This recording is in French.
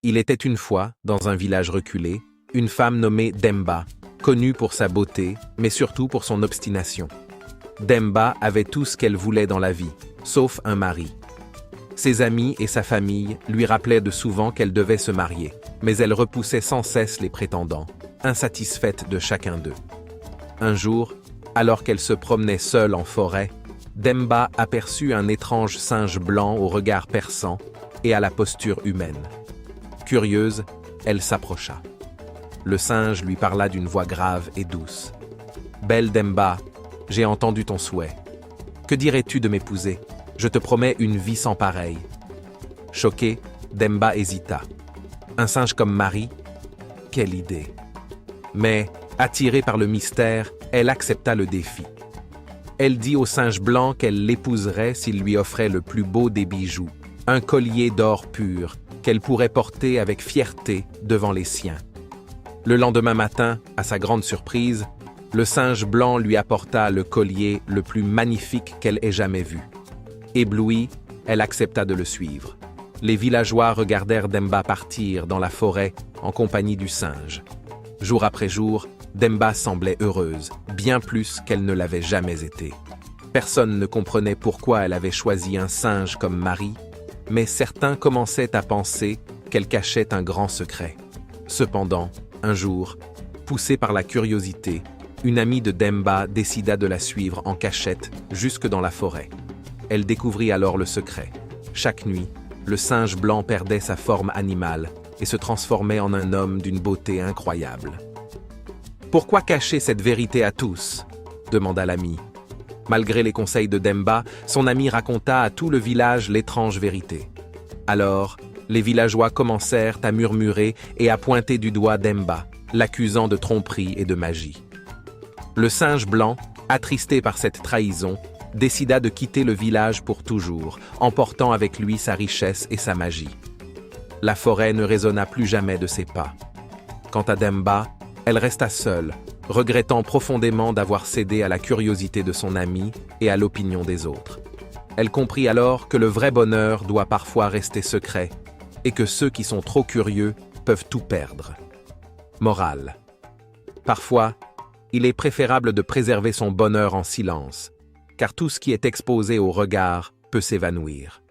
Il était une fois, dans un village reculé, une femme nommée Demba, connue pour sa beauté, mais surtout pour son obstination. Demba avait tout ce qu'elle voulait dans la vie, sauf un mari. Ses amis et sa famille lui rappelaient de souvent qu'elle devait se marier, mais elle repoussait sans cesse les prétendants, insatisfaite de chacun d'eux. Un jour, alors qu'elle se promenait seule en forêt, Demba aperçut un étrange singe blanc au regard perçant et à la posture humaine. Curieuse, elle s'approcha. Le singe lui parla d'une voix grave et douce. « Belle Demba, j'ai entendu ton souhait. Que dirais-tu de m'épouser? Je te promets une vie sans pareille. » Choquée, Demba hésita. Un singe comme mari? Quelle idée! Mais, attirée par le mystère, elle accepta le défi. Elle dit au singe blanc qu'elle l'épouserait s'il lui offrait le plus beau des bijoux, un collier d'or pur, qu'elle pourrait porter avec fierté devant les siens. Le lendemain matin, à sa grande surprise, le singe blanc lui apporta le collier le plus magnifique qu'elle ait jamais vu. Éblouie, elle accepta de le suivre. Les villageois regardèrent Demba partir dans la forêt en compagnie du singe. Jour après jour, Demba semblait heureuse, bien plus qu'elle ne l'avait jamais été. Personne ne comprenait pourquoi elle avait choisi un singe comme mari, mais certains commençaient à penser qu'elle cachait un grand secret. Cependant, un jour, poussée par la curiosité, une amie de Demba décida de la suivre en cachette jusque dans la forêt. Elle découvrit alors le secret. Chaque nuit, le singe blanc perdait sa forme animale et se transformait en un homme d'une beauté incroyable. « Pourquoi cacher cette vérité à tous ?» demanda l'amie. Malgré les conseils de Demba, son amie raconta à tout le village l'étrange vérité. Alors, les villageois commencèrent à murmurer et à pointer du doigt Demba, l'accusant de tromperie et de magie. Le singe blanc, attristé par cette trahison, décida de quitter le village pour toujours, emportant avec lui sa richesse et sa magie. La forêt ne résonna plus jamais de ses pas. Quant à Demba, elle resta seule, regrettant profondément d'avoir cédé à la curiosité de son amie et à l'opinion des autres. Elle comprit alors que le vrai bonheur doit parfois rester secret et que ceux qui sont trop curieux peuvent tout perdre. Morale. Parfois, il est préférable de préserver son bonheur en silence, car tout ce qui est exposé au regard peut s'évanouir.